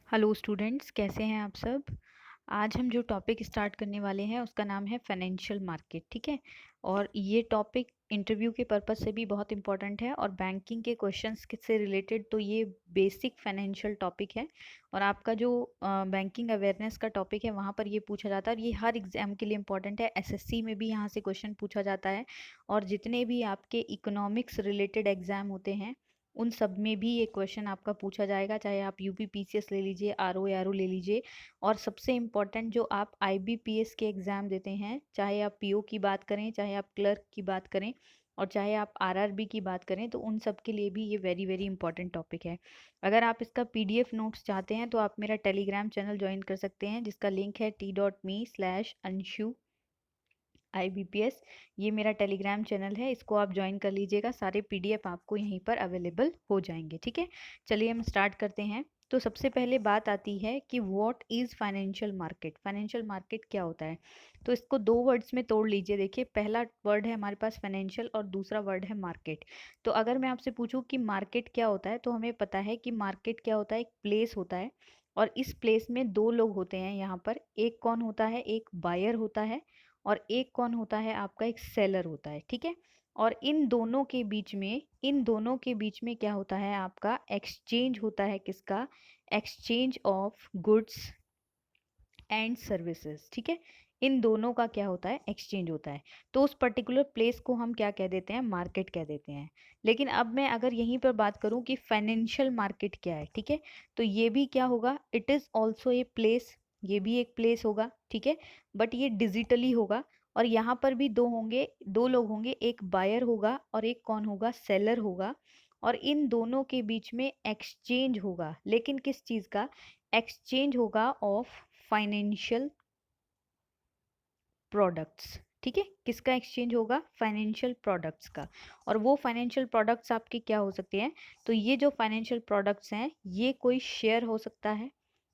Hello students, कैसे हैं आप सब। आज हम जो टॉपिक स्टार्ट करने वाले हैं उसका नाम है फाइनेंशियल मार्केट। ठीक है। और ये टॉपिक इंटरव्यू के पर्पस से भी बहुत इंपॉर्टेंट है और बैंकिंग के क्वेश्चंस से रिलेटेड, तो ये बेसिक फाइनेंशियल टॉपिक है। और आपका जो बैंकिंग अवेयरनेस का टॉपिक है वहाँ पर ये पूछा जाता है और ये हर एग्जाम के लिए इंपॉर्टेंट है। एसएससी में भी यहाँ से क्वेश्चन पूछा जाता है और जितने भी आपके इकोनॉमिक्स रिलेटेड एग्जाम होते हैं उन सब में भी ये क्वेश्चन आपका पूछा जाएगा, चाहे आप यूपी पीसीएस ले लीजिए, आरओ एआरओ ले लीजिए। और सबसे इम्पॉर्टेंट, जो आप आईबीपीएस के एग्ज़ाम देते हैं, चाहे आप पीओ की बात करें, चाहे आप क्लर्क की बात करें और चाहे आप आरआरबी की बात करें, तो उन सब के लिए भी ये वेरी वेरी इंपॉर्टेंट टॉपिक है। अगर आप इसका पीडीएफ नोट्स चाहते हैं तो आप मेरा टेलीग्राम चैनल ज्वाइन कर सकते हैं, जिसका लिंक है t.me/anshu IBPS। ये मेरा टेलीग्राम चैनल है, इसको आप ज्वाइन कर लीजिएगा। सारे पीडीएफ आपको यहीं पर अवेलेबल हो जाएंगे। ठीक है, चलिए हम स्टार्ट करते हैं। तो सबसे पहले बात आती है कि what is financial market. Financial market क्या होता है, तो इसको दो वर्ड्स में तोड़ लीजिए। देखिए, पहला वर्ड है हमारे पास फाइनेंशियल और दूसरा वर्ड है मार्केट। तो अगर मैं आपसे पूछूं कि मार्केट क्या होता है, तो हमें पता है कि मार्केट क्या होता है, एक प्लेस होता है। और इस प्लेस में दो लोग होते हैं यहाँ पर। एक कौन होता है, एक बायर होता है और एक कौन होता है आपका, एक सेलर होता है। ठीक है। और इन दोनों के बीच में क्या होता है, आपका एक्सचेंज होता है। किसका? Exchange of goods and services. ठीक है, इन दोनों का क्या होता है, एक्सचेंज होता है। तो उस पर्टिकुलर प्लेस को हम क्या कह देते हैं, मार्केट कह देते हैं। लेकिन अब मैं अगर यहीं पर बात करूं कि फाइनेंशियल मार्केट क्या है, ठीक है, तो ये भी क्या होगा, it is also a place. ये भी एक प्लेस होगा, ठीक है, बट ये डिजिटली होगा। और यहाँ पर भी दो लोग होंगे, एक बायर होगा और एक कौन होगा, सेलर होगा। और इन दोनों के बीच में एक्सचेंज होगा, लेकिन किस चीज़ का एक्सचेंज होगा, ऑफ फाइनेंशियल प्रोडक्ट्स। ठीक है, किसका एक्सचेंज होगा, फाइनेंशियल प्रोडक्ट्स का। और वो फाइनेंशियल प्रोडक्ट्स आपके क्या हो सकते हैं, तो ये जो फाइनेंशियल प्रोडक्ट्स हैं, ये कोई शेयर हो सकता है,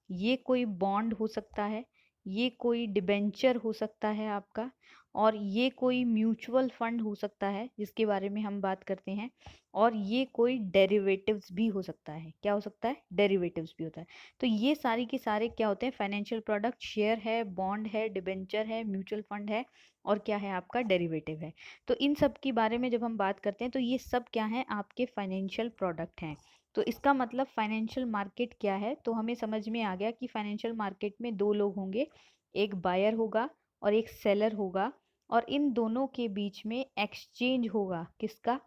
ये कोई बॉन्ड हो सकता है, ये कोई डिबेंचर हो सकता है आपका, और ये कोई म्यूचुअल फंड हो सकता है जिसके बारे में हम बात करते हैं। और ये कोई डेरिवेटिव्स भी हो सकता है। क्या हो सकता है, डेरिवेटिव्स भी होता है। तो ये सारी के सारे क्या होते हैं, फाइनेंशियल प्रोडक्ट। शेयर है, बॉन्ड है, डिबेंचर है, म्यूचुअल फंड है और क्या है आपका, डेरिवेटिव है। तो इन सब के बारे में जब हम बात करते हैं तो ये सब क्या है, आपके फाइनेंशियल प्रोडक्ट हैं। तो इसका मतलब फाइनेंशियल मार्केट क्या है, तो हमें समझ में आ गया कि फाइनेंशियल मार्केट में दो लोग होंगे, एक बायर होगा और एक सेलर होगा। और इन दोनों के बीच में एक्सचेंज होगा, किसका,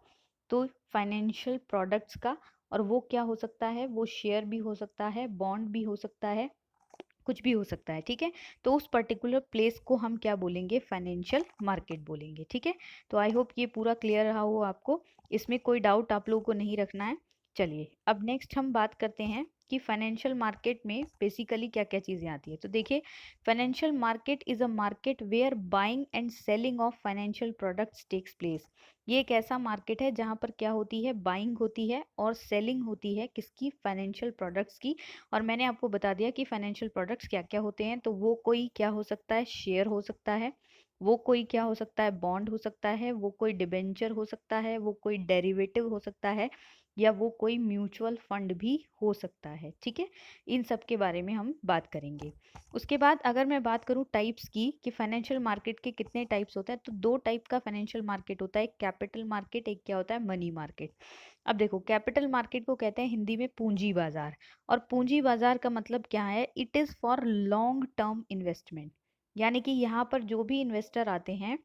तो फाइनेंशियल प्रोडक्ट्स का। और वो क्या हो सकता है, वो शेयर भी हो सकता है, बॉन्ड भी हो सकता है, कुछ भी हो सकता है। ठीक है, तो उस पर्टिकुलर प्लेस को हम क्या बोलेंगे, फाइनेंशियल मार्केट बोलेंगे। ठीक है, तो आई होप ये पूरा क्लियर रहा हो आपको, इसमें कोई डाउट आप लोगों को नहीं रखना है। चलिए, अब नेक्स्ट हम बात करते हैं कि फाइनेंशियल मार्केट में बेसिकली क्या क्या चीज़ें आती है। तो देखिए, financial market is a market where buying and selling of financial products takes place. ये एक ऐसा मार्केट है जहाँ पर क्या होती है, बाइंग होती है और सेलिंग होती है, किसकी, फाइनेंशियल प्रोडक्ट्स की। और मैंने आपको बता दिया कि फाइनेंशियल प्रोडक्ट्स क्या क्या होते हैं। तो वो कोई क्या हो सकता है, शेयर हो सकता है, वो कोई क्या हो सकता है, बॉन्ड हो सकता है, वो कोई डिबेंचर हो सकता है, वो कोई डेरिवेटिव हो सकता है, या वो कोई म्यूचुअल फंड भी हो सकता है। ठीक है, इन सब के बारे में हम बात करेंगे। उसके बाद अगर मैं बात करूं टाइप्स की, कि फाइनेंशियल मार्केट के कितने टाइप्स होते हैं, तो दो टाइप का फाइनेंशियल मार्केट होता है, एक कैपिटल मार्केट, एक क्या होता है, मनी मार्केट। अब देखो, कैपिटल मार्केट को कहते हैं हिंदी में पूंजी बाजार। और पूंजी बाजार का मतलब क्या है, it is for long term investment. यानी कि यहाँ पर जो भी इन्वेस्टर आते हैं,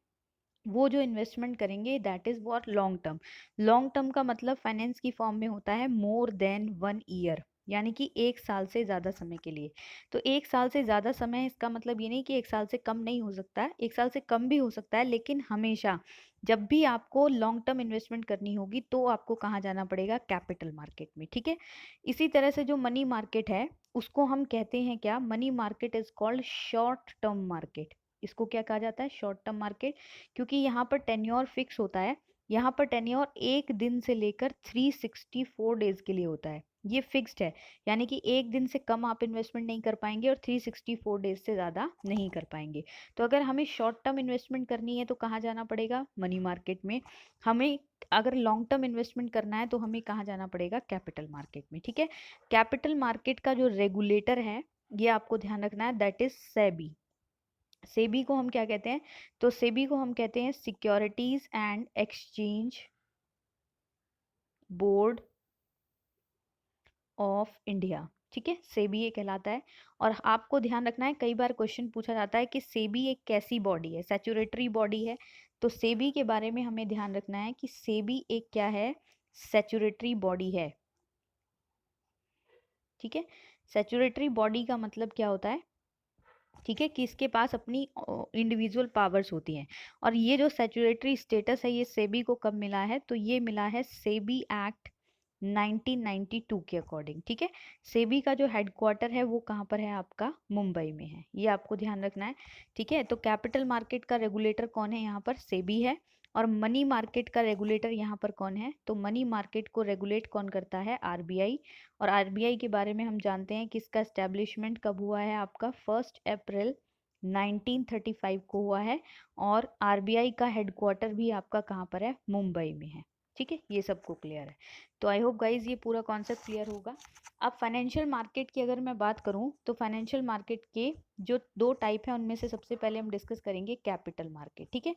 वो जो इन्वेस्टमेंट करेंगे that is for long term. Long term का मतलब फाइनेंस की फॉर्म में होता है मोर देन 1 ईयर, यानी कि 1 साल से ज़्यादा समय के लिए। तो 1 साल से ज़्यादा समय, इसका मतलब ये नहीं कि 1 साल से कम नहीं हो सकता है, 1 साल से कम भी हो सकता है, लेकिन हमेशा जब भी आपको लॉन्ग टर्म इन्वेस्टमेंट करनी होगी तो आपको कहाँ जाना पड़ेगा, कैपिटल मार्केट में। ठीक है, इसी तरह से जो मनी मार्केट है, उसको हम कहते हैं क्या, money market is called short term market. इसको क्या कहा जाता है, शॉर्ट टर्म मार्केट, क्योंकि यहाँ पर टेन्योर फिक्स होता है। यहाँ पर टेन्योर 1 दिन से लेकर 364 डेज के लिए होता है, ये फिक्स्ड है। यानी कि 1 दिन से कम आप इन्वेस्टमेंट नहीं कर पाएंगे और 364 डेज से ज़्यादा नहीं कर पाएंगे। तो अगर हमें शॉर्ट टर्म इन्वेस्टमेंट करनी है तो कहाँ जाना पड़ेगा? मनी मार्केट में। हमें अगर लॉन्ग टर्म इन्वेस्टमेंट करना है तो हमें कहाँ जाना पड़ेगा? कैपिटल मार्केट में। ठीक है, कैपिटल मार्केट का जो रेगुलेटर है ये आपको ध्यान रखना है, दैट इज सेबी। सेबी को हम क्या कहते हैं? तो सेबी को हम कहते हैं securities and exchange board of India. ठीक है, सेबी ये कहलाता है। और आपको ध्यान रखना है, कई बार क्वेश्चन पूछा जाता है कि सेबी एक कैसी बॉडी है? सैचुरेटरी बॉडी है। तो सेबी के बारे में हमें ध्यान रखना है कि सेबी एक क्या है? सैचुरेटरी बॉडी है। ठीक है, सैचुरेटरी बॉडी का मतलब क्या होता है? ठीक है, कि इसके पास अपनी इंडिविजुअल पावर्स होती हैं। और ये जो सैचुरेटरी स्टेटस है ये सेबी को कब मिला है? तो ये मिला है सेबी एक्ट 1992 के अकॉर्डिंग। ठीक है, सेबी का जो हेडक्वार्टर है वो कहाँ पर है? आपका मुंबई में है, ये आपको ध्यान रखना है। ठीक है, तो कैपिटल मार्केट का रेगुलेटर कौन है? यहाँ पर सेबी है। और मनी मार्केट का रेगुलेटर यहाँ पर कौन है? तो मनी मार्केट को रेगुलेट कौन करता है? आरबीआई। और आरबीआई के बारे में हम जानते हैं कि इसका एस्टेब्लिशमेंट कब हुआ है? आपका 1 अप्रैल 1935 को हुआ है। और आरबीआई का हेडक्वार्टर भी आपका कहाँ पर है? मुंबई में है। ठीक है, ये सबको क्लियर है। तो आई होप गाइज ये पूरा कॉन्सेप्ट क्लियर होगा। अब फाइनेंशियल मार्केट की अगर मैं बात करूं तो फाइनेंशियल मार्केट के जो 2 टाइप है उनमें से सबसे पहले हम डिस्कस करेंगे कैपिटल मार्केट। ठीक है,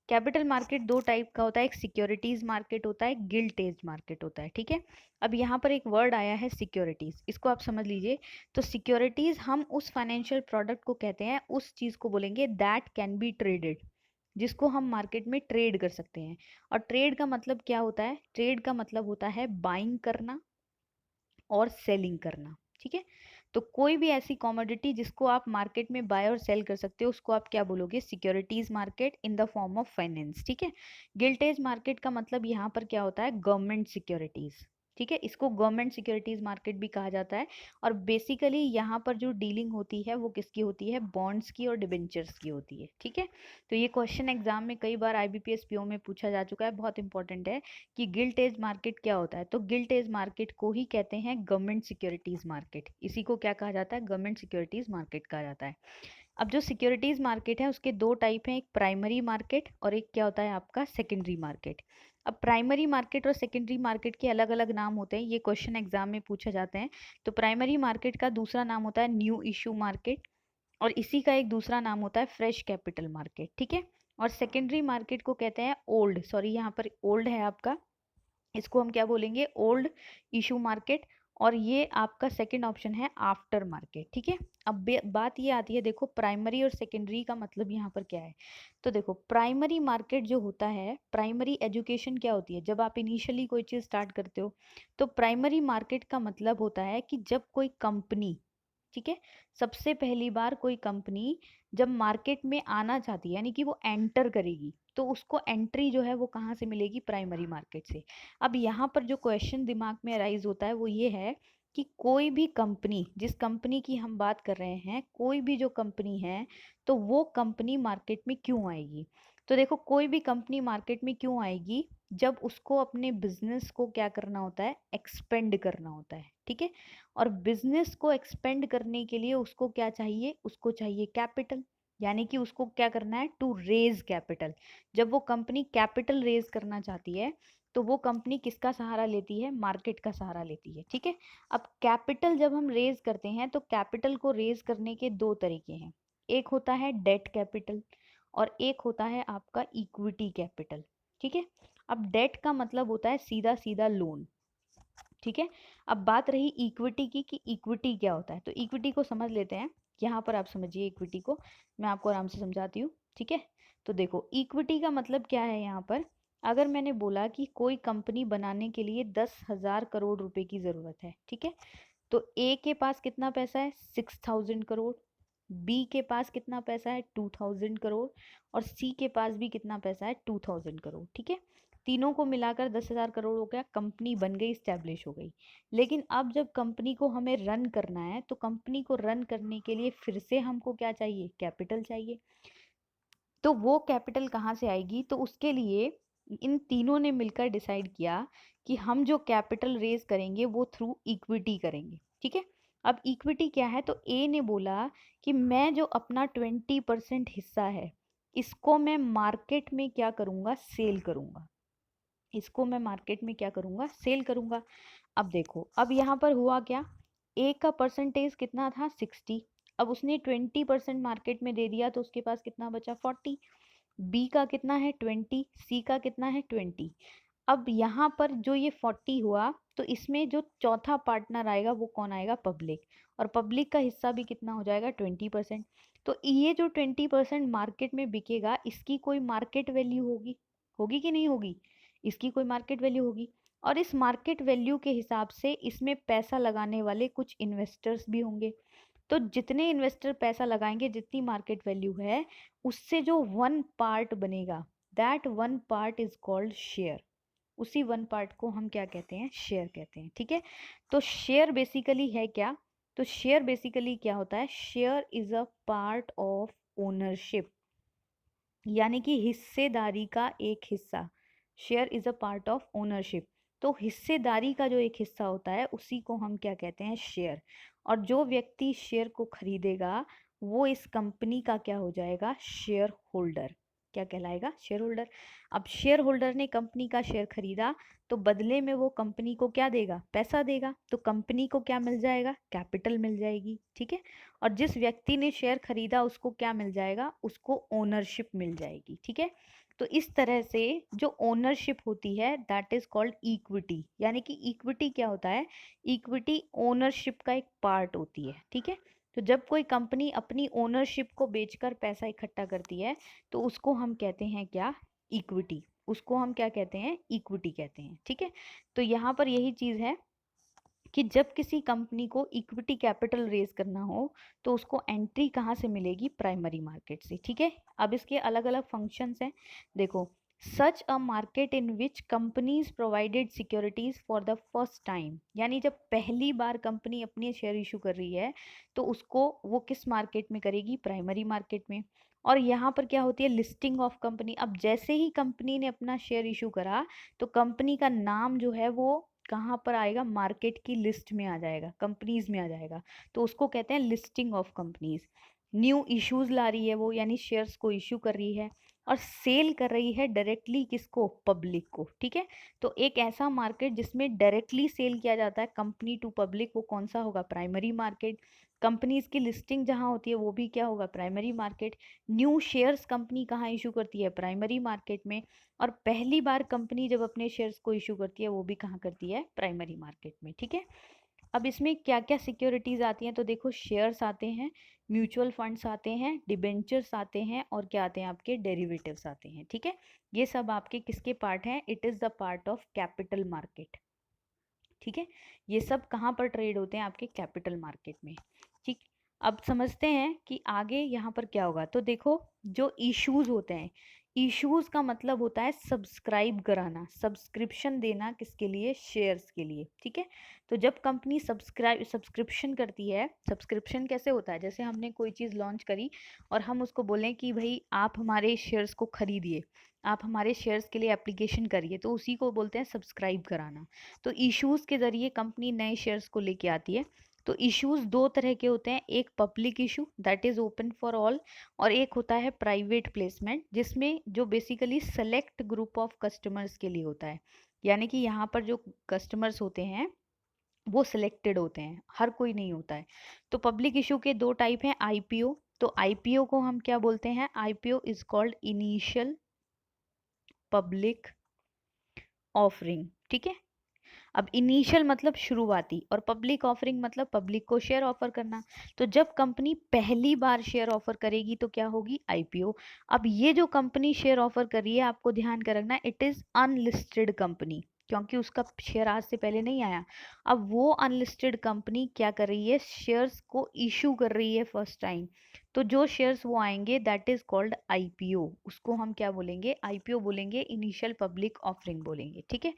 कैपिटल मार्केट 2 टाइप का होता है, एक सिक्योरिटीज मार्केट होता है, गिल्ट-एज मार्केट होता है। ठीक है, अब यहाँ पर एक वर्ड आया है सिक्योरिटीज, इसको आप समझ लीजिए। तो सिक्योरिटीज हम उस फाइनेंशियल प्रोडक्ट को कहते हैं, उस चीज को बोलेंगे दैट कैन बी ट्रेडेड, जिसको हम मार्केट में ट्रेड कर सकते हैं। और ट्रेड का मतलब क्या होता है? ट्रेड का मतलब होता है बाइंग करना और सेलिंग करना। ठीक है, तो कोई भी ऐसी कमोडिटी जिसको आप मार्केट में बाय और सेल कर सकते हो उसको आप क्या बोलोगे? Securities market in the form of finance. ठीक है, गिल्टेज मार्केट का मतलब यहाँ पर क्या होता है? Government securities. ठीक है, इसको गवर्नमेंट सिक्योरिटीज मार्केट भी कहा जाता है। और बेसिकली यहाँ पर जो डीलिंग होती है वो किसकी होती है? बॉन्ड्स की और डिबेंचर्स की होती है। ठीक है, तो ये क्वेश्चन एग्जाम में कई बार आईबीपीएस पीओ में पूछा जा चुका है, बहुत इंपॉर्टेंट है कि गिल्ट एज मार्केट क्या होता है। तो गिल्ट एज मार्केट को ही कहते हैं गवर्नमेंट सिक्योरिटीज मार्केट। इसी को क्या कहा जाता है? गवर्नमेंट सिक्योरिटीज मार्केट कहा जाता है। अब जो सिक्योरिटीज मार्केट है उसके 2 टाइप हैं, एक प्राइमरी मार्केट और एक क्या होता है? आपका सेकेंडरी मार्केट। अब प्राइमरी मार्केट और सेकेंडरी मार्केट के अलग अलग नाम होते हैं, ये क्वेश्चन एग्जाम में पूछे जाते हैं। तो प्राइमरी मार्केट का दूसरा नाम होता है न्यू इशू मार्केट, और इसी का एक दूसरा नाम होता है फ्रेश कैपिटल मार्केट। ठीक है, और सेकेंडरी मार्केट को कहते हैं ओल्ड, सॉरी यहाँ पर ओल्ड है आपका, इसको हम क्या बोलेंगे? Old issue market. और ये आपका सेकंड ऑप्शन है आफ्टर मार्केट। ठीक है, अब बात ये आती है, देखो प्राइमरी और सेकेंडरी का मतलब यहाँ पर क्या है? तो देखो प्राइमरी मार्केट जो होता है, प्राइमरी एजुकेशन क्या होती है? जब आप इनिशियली कोई चीज़ स्टार्ट करते हो तो प्राइमरी मार्केट का मतलब होता है कि जब कोई कंपनी, ठीक है, सबसे पहली बार कोई कंपनी जब मार्केट में आना चाहती है, यानी कि वो एंटर करेगी, तो उसको एंट्री जो है वो कहाँ से मिलेगी? प्राइमरी मार्केट से। अब यहाँ पर जो क्वेश्चन दिमाग में अराइज होता है वो ये है कि कोई भी कंपनी, जिस कंपनी की हम बात कर रहे हैं, कोई भी जो कंपनी है, तो वो कंपनी मार्केट में क्यों आएगी? तो देखो कोई भी कंपनी मार्केट में क्यों आएगी? जब उसको अपने बिजनेस को क्या करना होता है? एक्सपेंड करना होता है। ठीक है, और बिजनेस को एक्सपेंड करने के लिए उसको क्या चाहिए? उसको चाहिए कैपिटल, यानी कि उसको क्या करना है? To raise capital. जब वो कंपनी कैपिटल रेज करना चाहती है तो वो कंपनी किसका सहारा लेती है? मार्केट का सहारा लेती है। ठीक है, अब कैपिटल जब हम रेज करते हैं तो कैपिटल को रेज करने के 2 तरीके हैं, एक होता है डेट कैपिटल और एक होता है आपका इक्विटी कैपिटल। ठीक है, अब डेट का मतलब होता है सीधा सीधा लोन। ठीक है, अब बात रही इक्विटी की कि इक्विटी क्या होता है, तो इक्विटी को समझ लेते हैं। यहाँ पर आप समझिए इक्विटी को, मैं आपको आराम से समझाती हूँ। ठीक है, तो देखो इक्विटी का मतलब क्या है यहाँ पर? अगर मैंने बोला कि कोई कंपनी बनाने के लिए 10,000 करोड़ रुपए की जरूरत है, ठीक है, तो ए के पास कितना पैसा है? 6,000 करोड़, बी के पास कितना पैसा है? 2,000 करोड़, और सी के पास भी कितना पैसा है? 2,000 करोड़। ठीक है, तीनों को मिलाकर 10,000 करोड़ हो गया, कंपनी बन गई, स्टैब्लिश हो गई। लेकिन अब जब कंपनी को हमें रन करना है तो कंपनी को रन करने के लिए फिर से हमको क्या चाहिए? कैपिटल चाहिए। तो वो कैपिटल कहाँ से आएगी? तो उसके लिए इन तीनों ने मिलकर डिसाइड किया कि हम जो कैपिटल रेज करेंगे वो थ्रू इक्विटी करेंगे, ठीक है। अब इक्विटी क्या है, तो ए ने बोला कि मैं जो अपना 20% हिस्सा है इसको मैं मार्केट में क्या करूँगा, सेल करूँगा। इसको मैं मार्केट में क्या करूँगा, सेल करूँगा। अब देखो, अब यहाँ पर हुआ क्या, ए का परसेंटेज कितना था 60, अब उसने 20% मार्केट में दे दिया तो उसके पास कितना बचा 40। बी का कितना है 20, सी का कितना है 20। अब यहाँ पर जो ये 40 हुआ तो इसमें जो चौथा पार्टनर आएगा वो कौन आएगा, पब्लिक। और पब्लिक का हिस्सा भी कितना हो जाएगा 20%। तो ये जो 20% मार्केट में बिकेगा इसकी कोई मार्केट वैल्यू होगी, होगी कि नहीं होगी, इसकी कोई मार्केट वैल्यू होगी। और इस मार्केट वैल्यू के हिसाब से इसमें पैसा लगाने वाले कुछ इन्वेस्टर्स भी होंगे। तो जितने इन्वेस्टर पैसा लगाएंगे, जितनी मार्केट वैल्यू है, उससे जो वन पार्ट बनेगा, that one part is called share. उसी वन पार्ट को हम क्या कहते हैं, शेयर कहते हैं, ठीक है। तो शेयर बेसिकली है क्या, तो शेयर बेसिकली क्या होता है, share is a part of ownership, यानी कि हिस्सेदारी का एक हिस्सा। Share is a part of ownership, तो हिस्सेदारी का जो एक हिस्सा होता है उसी को हम क्या कहते हैं, शेयर। और जो व्यक्ति शेयर को खरीदेगा वो इस कंपनी का क्या हो जाएगा, शेयर होल्डर। क्या कहलाएगा, शेयर होल्डर। अब शेयर होल्डर ने कंपनी का शेयर खरीदा तो बदले में वो कंपनी को क्या देगा, पैसा देगा। तो कंपनी को क्या मिल जाएगा, कैपिटल मिल जाएगी, ठीक है। और जिस व्यक्ति ने शेयर खरीदा उसको क्या मिल जाएगा, उसको ओनरशिप मिल जाएगी, ठीक है। तो इस तरह से जो ओनरशिप होती है दैट इज कॉल्ड इक्विटी, यानी कि इक्विटी क्या होता है, इक्विटी ओनरशिप का एक पार्ट होती है, ठीक है। तो जब कोई कंपनी अपनी ओनरशिप को बेचकर पैसा इकट्ठा करती है तो उसको हम कहते हैं क्या, इक्विटी। उसको हम क्या कहते हैं, इक्विटी कहते हैं, ठीक है। तो यहाँ पर यही चीज़ है कि जब किसी कंपनी को इक्विटी कैपिटल रेज करना हो तो उसको एंट्री कहाँ से मिलेगी, प्राइमरी मार्केट से, ठीक है। अब इसके अलग अलग फंक्शंस हैं, देखो। Such a market in which companies provided securities for the first time, यानी जब पहली बार कंपनी अपने शेयर इशू कर रही है तो उसको वो किस मार्केट में करेगी, प्राइमरी मार्केट में। और यहाँ पर क्या होती है, लिस्टिंग ऑफ कंपनी। अब जैसे ही कंपनी ने अपना शेयर इशू करा तो कंपनी का नाम जो है वो कहाँ पर आएगा, मार्केट की लिस्ट में आ जाएगा, कंपनीज में आ जाएगा। तो उसको कहते हैं listing of companies. New issues ला रही है वो, यानी शेयर्स को इश्यू कर रही है और सेल कर रही है डायरेक्टली किसको, पब्लिक को, ठीक है। तो एक ऐसा मार्केट जिसमें डायरेक्टली सेल किया जाता है कंपनी टू पब्लिक, वो कौन सा होगा, प्राइमरी मार्केट। कंपनीज की लिस्टिंग जहाँ होती है वो भी क्या होगा, primary market. New shares company कहाँ इशू करती है, प्राइमरी मार्केट में। और पहली बार कंपनी जब अपने शेयर्स को इशू करती है वो भी कहाँ करती है, प्राइमरी मार्केट में, ठीक है। अब इसमें क्या क्या सिक्योरिटीज आती हैं, तो देखो शेयर्स आते हैं, म्यूचुअल फंड्स आते हैं, डिबेंचर्स आते हैं, और क्या आते हैं, आपके डेरिवेटिव्स आते हैं, ठीक है। ये सब आपके किसके पार्ट हैं, it is the part of capital market, ठीक है। ये सब कहाँ पर ट्रेड होते हैं, आपके कैपिटल मार्केट में, ठीक। अब समझते हैं कि आगे यहाँ पर क्या होगा। तो देखो, जो इश्यूज होते हैं, इश्यूज का मतलब होता है सब्सक्राइब कराना, सब्सक्रिप्शन देना, किसके लिए, शेयर्स के लिए, ठीक है। तो जब कंपनी सब्सक्रिप्शन करती है, सब्सक्रिप्शन कैसे होता है, जैसे हमने कोई चीज़ लॉन्च करी और हम उसको बोलें कि भाई आप हमारे शेयर्स को खरीदिए, आप हमारे शेयर्स के लिए एप्लीकेशन करिए, तो उसी को बोलते हैं सब्सक्राइब कराना। तो इश्यूज के ज़रिए कंपनी नए शेयर्स को लेके आती है। तो इश्यूज दो तरह के होते हैं, एक public issue that is open for all, और एक होता है प्राइवेट प्लेसमेंट, जिसमें जो basically select group of customers के लिए होता है। यानी कि यहाँ पर जो कस्टमर्स होते हैं वो सिलेक्टेड होते हैं, हर कोई नहीं होता है। तो पब्लिक इशू के दो टाइप हैं, आईपीओ। तो आईपीओ को हम क्या बोलते हैं, IPO is called initial public offering, ठीक है। अब इनिशियल मतलब शुरुआती, और पब्लिक ऑफरिंग मतलब पब्लिक को शेयर ऑफर करना। तो जब कंपनी पहली बार शेयर ऑफर करेगी तो क्या होगी, आईपीओ। अब ये जो कंपनी शेयर ऑफर कर रही है, आपको ध्यान कर रखना, इट इज़ अनलिस्टेड कंपनी, क्योंकि उसका शेयर आज से पहले नहीं आया। अब वो अनलिस्टेड कंपनी क्या कर रही है, शेयर्स को इशू कर रही है फर्स्ट टाइम। तो जो शेयर्स वो आएंगे दैट इज कॉल्ड आईपीओ, उसको हम क्या बोलेंगे, आईपीओ बोलेंगे, इनिशियल पब्लिक ऑफरिंग बोलेंगे, ठीक है।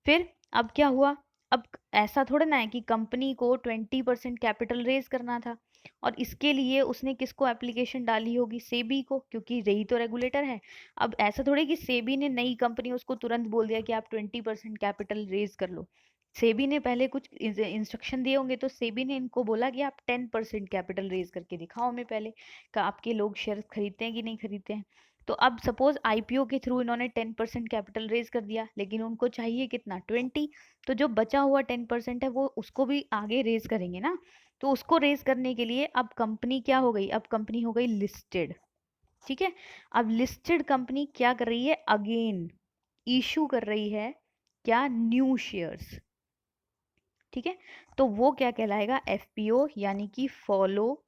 फिर अब क्या हुआ, अब ऐसा थोड़ा ना है कि कंपनी को 20% कैपिटल रेज करना था और इसके लिए उसने किसको एप्लीकेशन डाली होगी, सेबी को, क्योंकि रही तो रेगुलेटर है। अब ऐसा थोड़ी कि सेबी ने नई कंपनी उसको तुरंत बोल दिया कि आप 20% कैपिटल रेज कर लो। सेबी ने पहले कुछ इंस्ट्रक्शन दिए होंगे, तो सेबी ने इनको बोला कि आप 10% कैपिटल रेज करके दिखाओ हमें पहले, का आपके लोग शेयर खरीदते हैं कि नहीं खरीदते हैं। तो अब सपोज आईपीओ के थ्रू इन्होंने 10% कैपिटल रेज कर दिया, लेकिन उनको चाहिए कितना, 20। तो जो बचा हुआ 10% है वो उसको भी आगे रेज करेंगे ना। तो उसको रेज करने के लिए अब कंपनी क्या हो गई, अब कंपनी हो गई लिस्टेड। ठीक है। अब लिस्टेड कंपनी क्या कर रही है, अगेन इशू कर रही है क्या, न्यू शेयर्स। ठीक है। तो वो क्या कहलाएगा, एफपीओ, यानी कि फॉलो,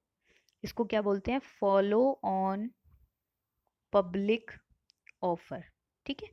इसको क्या बोलते हैं, फॉलो ऑन पब्लिक ऑफर। ठीक है।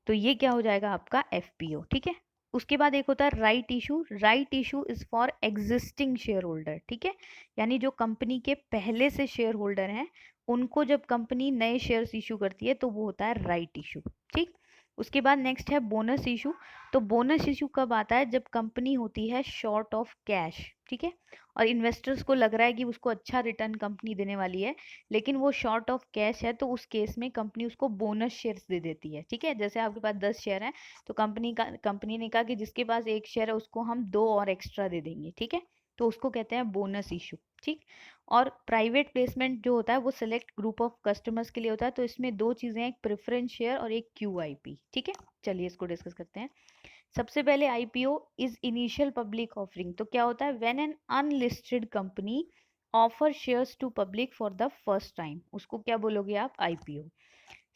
तो ये क्या हो जाएगा आपका एफपीओ। ठीक है। उसके बाद एक होता है right issue. Right issue is for existing share holder. ठीक है। यानी जो कंपनी के पहले से शेयर होल्डर हैं, उनको जब कंपनी नए शेयर्स इशू करती है तो वो होता है राइट इशू। ठीक। उसके बाद नेक्स्ट है बोनस इशू। तो बोनस इशू कब आता है, जब कंपनी होती है शॉर्ट ऑफ कैश। ठीक है। और इन्वेस्टर्स को लग रहा है कि उसको अच्छा रिटर्न कंपनी देने वाली है, लेकिन वो शॉर्ट ऑफ कैश है, तो उस केस में कंपनी उसको बोनस शेयर्स दे देती है। ठीक है। जैसे आपके पास 10 शेयर हैं, तो कंपनी ने कहा कि जिसके पास एक शेयर है उसको हम 2 और एक्स्ट्रा दे देंगे। ठीक है। तो उसको कहते हैं बोनस इशू। ठीक। और प्राइवेट प्लेसमेंट जो होता है वो सिलेक्ट ग्रुप ऑफ कस्टमर्स के लिए होता है। तो इसमें दो चीजें हैं, एक प्रेफरेंस शेयर और एक क्यूआईपी। ठीक है। चलिए इसको डिस्कस करते हैं। सबसे पहले IPO is initial public offering. तो क्या होता है, when an unlisted company offer shares to public for the first time, उसको क्या बोलोगे आप, आईपीओ।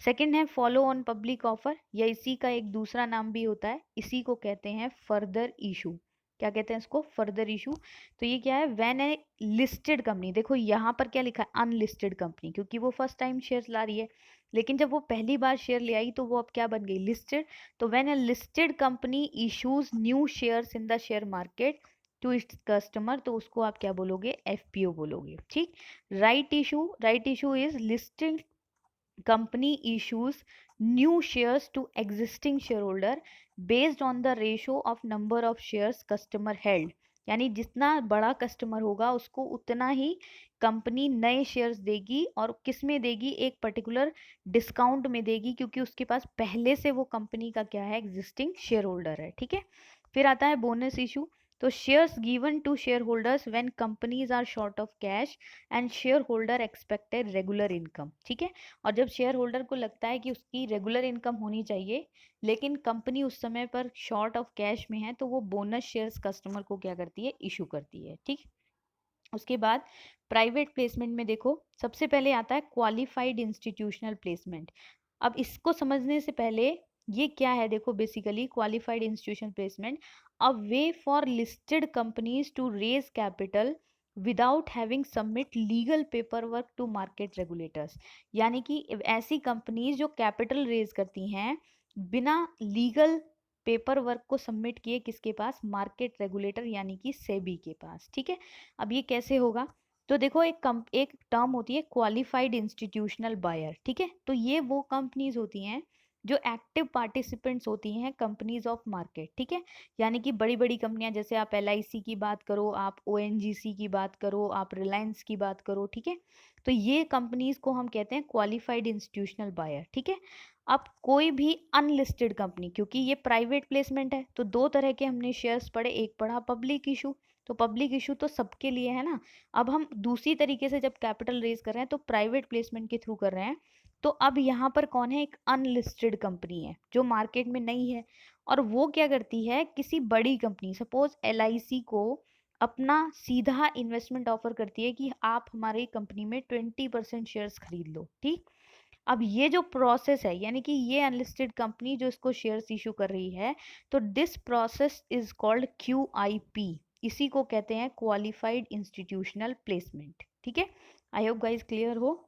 सेकंड है फॉलो ऑन पब्लिक ऑफर, या इसी का एक दूसरा नाम भी होता है, इसी को कहते हैं फर्दर इशू। क्या कहते हैं इसको, फर्दर इशू। तो ये क्या है, व्हेन ए लिस्टेड कंपनी, देखो यहाँ पर क्या लिखा है, अनलिस्टेड कंपनी, क्योंकि वो फर्स्ट टाइम शेयर ला रही है। लेकिन जब वो पहली बार शेयर ले आई तो वो अब क्या बन गई, लिस्टेड। तो when a listed company issues new shares in the share market to its customer, तो उसको आप क्या बोलोगे, एफपीओ बोलोगे। ठीक। Right issue is listed company issues new shares to existing shareholder based on the ratio of number of shares customer held। यानी जितना बड़ा कस्टमर होगा उसको उतना ही कंपनी नए शेयर्स देगी, और किस में देगी, एक पर्टिकुलर डिस्काउंट में देगी, क्योंकि उसके पास पहले से वो कंपनी का क्या है, एग्जिस्टिंग शेयर होल्डर है। ठीक है। फिर आता है बोनस इशू। तो shares given to share holders when companies are short of cash and share holder expected regular income. ठीक है। और जब शेयर होल्डर को लगता है कि उसकी रेगुलर इनकम होनी चाहिए, लेकिन कंपनी उस समय पर शॉर्ट ऑफ कैश में है, तो वो बोनस शेयर्स कस्टमर को क्या करती है, इशू करती है। ठीक। उसके बाद प्राइवेट प्लेसमेंट में देखो, सबसे पहले आता है क्वालिफाइड इंस्टीट्यूशनल प्लेसमेंट। अब इसको समझने से पहले, ये क्या है, देखो basically qualified institution placement, a way for listed companies to raise capital without having submit legal paper work to market regulators. यानी कि ऐसी कंपनीज जो कैपिटल रेज करती हैं बिना लीगल पेपर वर्क को सबमिट किए, किसके पास, मार्केट रेगुलेटर यानी कि सेबी के पास। ठीक है। अब ये कैसे होगा, तो देखो एक टर्म होती है क्वालिफाइड इंस्टीट्यूशनल बायर। ठीक है। तो ये वो कंपनीज होती हैं जो एक्टिव पार्टिसिपेंट्स होती हैं कंपनीज ऑफ मार्केट। ठीक है। यानी कि बड़ी बड़ी कंपनियां, जैसे आप एलआईसी की बात करो, आप ओएनजीसी की बात करो, आप रिलायंस की बात करो। ठीक है। तो ये कंपनीज को हम कहते हैं क्वालिफाइड इंस्टीट्यूशनल बायर। ठीक है। अब कोई भी अनलिस्टेड कंपनी, क्योंकि ये प्राइवेट प्लेसमेंट है, तो दो तरह के हमने शेयर्स पढ़े, एक पढ़ा पब्लिक इशू। तो पब्लिक इशू तो सबके लिए है ना। अब हम दूसरी तरीके से जब कैपिटल रेज कर रहे हैं तो प्राइवेट प्लेसमेंट के थ्रू कर रहे हैं। तो अब यहाँ पर कौन है, एक अनलिस्टेड कंपनी है जो मार्केट में नहीं है, और वो क्या करती है, किसी बड़ी कंपनी, सपोज एलआईसी को अपना सीधा इन्वेस्टमेंट ऑफर करती है कि आप हमारी कंपनी में 20% शेयर्स खरीद लो। ठीक। अब ये जो प्रोसेस है, यानी कि ये अनलिस्टेड कंपनी जो इसको शेयर्स इशू कर रही है, तो this process is called QIP. इसी को कहते हैं क्वालिफाइड इंस्टीट्यूशनल प्लेसमेंट। ठीक है। आई होप गाइस क्लियर हो।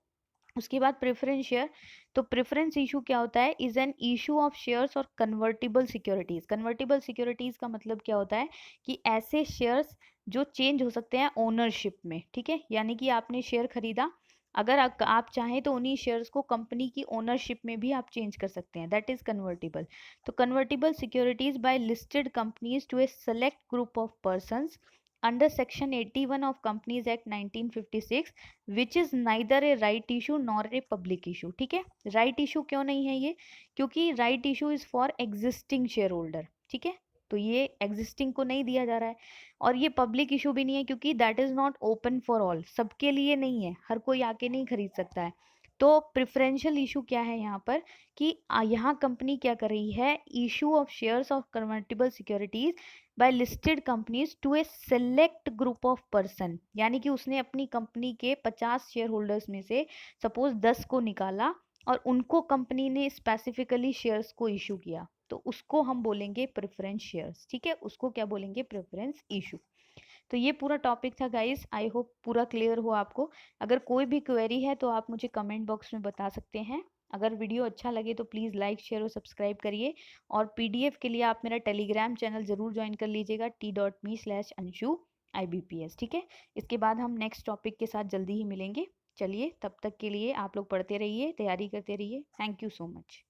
उसके बाद प्रेफरेंस शेयर। तो प्रेफरेंस इशू क्या होता है, is an issue of shares और कन्वर्टिबल सिक्योरिटीज। कन्वर्टिबल सिक्योरिटीज का मतलब क्या होता है, कि ऐसे शेयर्स जो चेंज हो सकते हैं ओनरशिप में। ठीक है। यानी कि आपने शेयर खरीदा, अगर आप चाहें तो उन्हीं शेयर्स को कंपनी की ओनरशिप में भी आप चेंज कर सकते हैं, दैट इज कन्वर्टिबल। तो convertible securities by listed companies to a select group of persons under section 81 of companies act 1956 which is neither a right issue nor a public issue. ठीक है, right issue क्यों नहीं है ये, क्योंकि right issue is for existing share holder. ठीक है, तो ये एग्जिस्टिंग को नहीं दिया जा रहा है। और ये पब्लिक इशू भी नहीं है क्योंकि that is not open for all, सबके लिए नहीं है, हर कोई आके नहीं खरीद सकता है। तो प्रिफरेंशियल इशू क्या है यहाँ पर कि यहाँ कंपनी क्या कर रही है, issue of shares of convertible securities by listed companies to a select group of person, यानी कि उसने अपनी कंपनी के 50 शेयर होल्डर्स में से सपोज 10 को निकाला और उनको कंपनी ने स्पेसिफिकली शेयर्स को इशू किया, तो उसको हम बोलेंगे प्रेफरेंस शेयर्स। ठीक है, उसको क्या बोलेंगे, प्रेफरेंस इशू। तो ये पूरा टॉपिक था गाइस, आई होप पूरा क्लियर हो आपको। अगर कोई भी क्वेरी है तो आप मुझे कमेंट बॉक्स में बता सकते हैं। अगर वीडियो अच्छा लगे तो प्लीज़ लाइक शेयर और सब्सक्राइब करिए। और पीडीएफ के लिए आप मेरा टेलीग्राम चैनल ज़रूर ज्वाइन कर लीजिएगा t.me/anshu IBPS। ठीक है, इसके बाद हम नेक्स्ट टॉपिक के साथ जल्दी ही मिलेंगे। चलिए, तब तक के लिए आप लोग पढ़ते रहिए, तैयारी करते रहिए। Thank you so much.